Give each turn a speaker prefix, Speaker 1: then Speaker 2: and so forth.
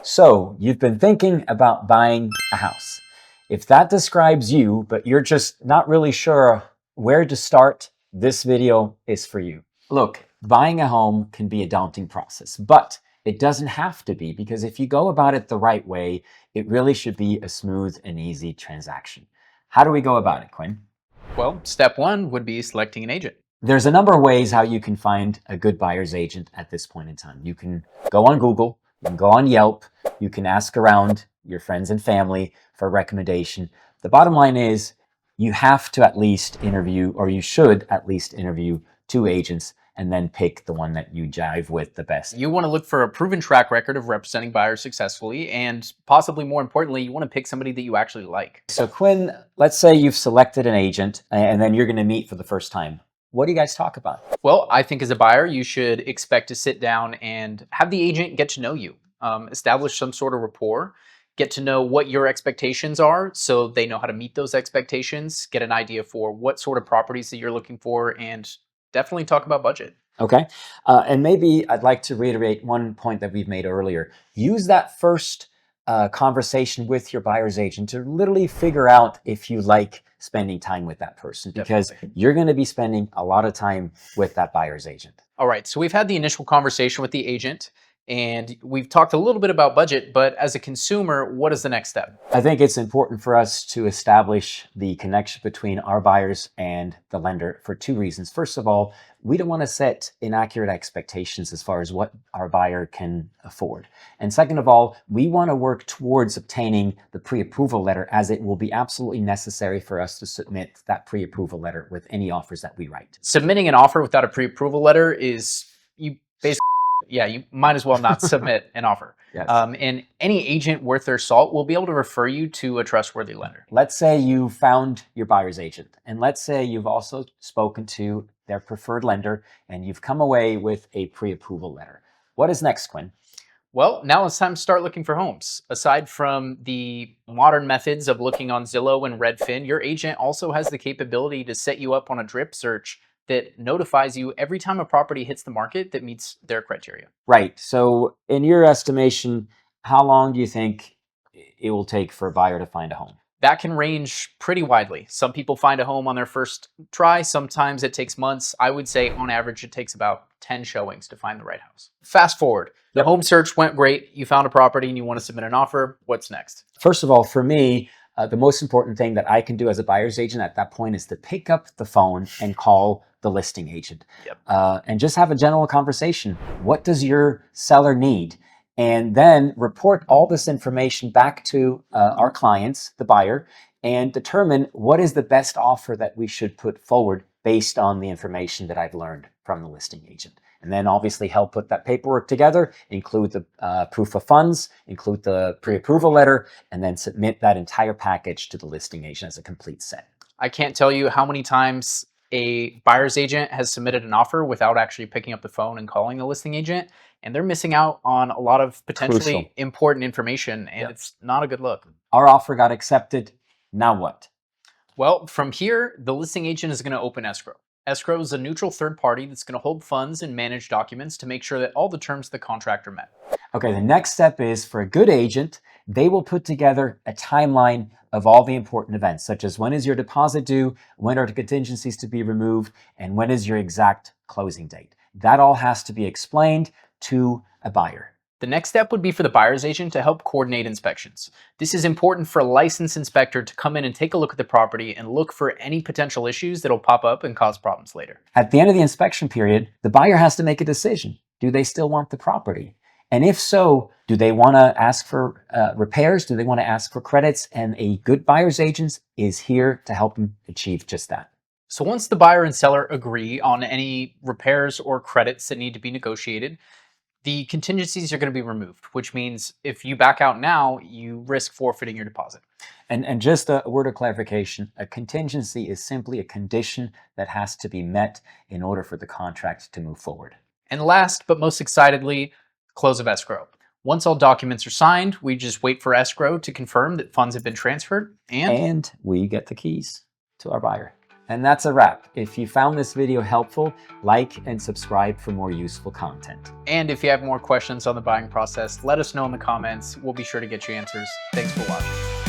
Speaker 1: So you've been thinking about buying a house. If that describes you, but you're just not really sure where to start, this video is for you. Look, buying a home can be a daunting process, but it doesn't have to be, because if you go about it the right way, it really should be a smooth and easy transaction. How do we go about it, Quinn?
Speaker 2: Well, step one would be selecting an agent.
Speaker 1: There's a number of ways how you can find a good buyer's agent at this point in time. You can go on Google, you can go on Yelp, you can ask around your friends and family for a recommendation. The bottom line is you have to at least interview, or you should at least interview 2 agents and then pick the one that you jive with the best.
Speaker 2: You want to look for a proven track record of representing buyers successfully, and possibly more importantly, you want to pick somebody that you actually like.
Speaker 1: So Quinn, let's say you've selected an agent and then you're going to meet for the first time. What do you guys talk about?
Speaker 2: Well, I think as a buyer, you should expect to sit down and have the agent get to know you, establish some sort of rapport, get to know what your expectations are so they know how to meet those expectations, get an idea for what sort of properties that you're looking for, and definitely talk about budget.
Speaker 1: Okay. And maybe I'd like to reiterate one point that we've made earlier. Use that first conversation with your buyer's agent to literally figure out if you like spending time with that person, because
Speaker 2: Definitely.
Speaker 1: you're going to be spending a lot of time with that buyer's agent.
Speaker 2: All right, so we've had the initial conversation with the agent and we've talked a little bit about budget, but as a consumer, what is the next step?
Speaker 1: I think it's important for us to establish the connection between our buyers and the lender for 2 reasons. First of all, we don't want to set inaccurate expectations as far as what our buyer can afford. And second of all, we want to work towards obtaining the pre-approval letter, as it will be absolutely necessary for us to submit that pre-approval letter with any offers that we write.
Speaker 2: Submitting an offer without a pre-approval letter is, you basically, yeah, you might as well not submit an offer.
Speaker 1: Yes.
Speaker 2: And any agent worth their salt will be able to refer you to a trustworthy lender.
Speaker 1: Let's say you found your buyer's agent, and let's say you've also spoken to their preferred lender and you've come away with a pre-approval letter. What is next, Quinn?
Speaker 2: Well, now it's time to start looking for homes. Aside from the modern methods of looking on Zillow and Redfin, your agent also has the capability to set you up on a drip search that notifies you every time a property hits the market that meets their criteria.
Speaker 1: Right. So in your estimation, how long do you think it will take for a buyer to find a home?
Speaker 2: That can range pretty widely. Some people find a home on their first try. Sometimes it takes months. I would say on average, it takes about 10 showings to find the right house. Fast forward, the home search went great. You found a property and you want to submit an offer. What's next?
Speaker 1: First of all, for me, the most important thing that I can do as a buyer's agent at that point is to pick up the phone and call the listing agent.
Speaker 2: Yep.
Speaker 1: And just have a general conversation. What does your seller need? And then report all this information back to our clients, the buyer, and determine what is the best offer that we should put forward based on the information that I've learned from the listing agent. And then obviously help put that paperwork together, include the proof of funds, include the pre-approval letter, and then submit that entire package to the listing agent as a complete set.
Speaker 2: I can't tell you how many times a buyer's agent has submitted an offer without actually picking up the phone and calling the listing agent, and they're missing out on a lot of potentially
Speaker 1: Crucial.
Speaker 2: important information, and It's not a good look.
Speaker 1: Our offer got accepted. Now what?
Speaker 2: Well, from here, the listing agent is going to open escrow. Escrow is a neutral third party that's going to hold funds and manage documents to make sure that all the terms of the contract are met.
Speaker 1: Okay, the next step is for a good agent, they will put together a timeline of all the important events, such as when is your deposit due, when are the contingencies to be removed, and when is your exact closing date. That all has to be explained to a buyer.
Speaker 2: The next step would be for the buyer's agent to help coordinate inspections. This is important for a licensed inspector to come in and take a look at the property and look for any potential issues that'll pop up and cause problems later.
Speaker 1: At the end of the inspection period, the buyer has to make a decision. Do they still want the property? And if so, do they want to ask for repairs? Do they want to ask for credits? And a good buyer's agent is here to help them achieve just that.
Speaker 2: So once the buyer and seller agree on any repairs or credits that need to be negotiated, the contingencies are going to be removed, which means if you back out now, you risk forfeiting your deposit.
Speaker 1: And just a word of clarification, a contingency is simply a condition that has to be met in order for the contract to move forward.
Speaker 2: And last, but most excitedly, close of escrow. Once all documents are signed, we just wait for escrow to confirm that funds have been transferred, and
Speaker 1: we get the keys to our buyer. And that's a wrap. If you found this video helpful, like and subscribe for more useful content.
Speaker 2: And if you have more questions on the buying process, let us know in the comments. We'll be sure to get you answers. Thanks for watching.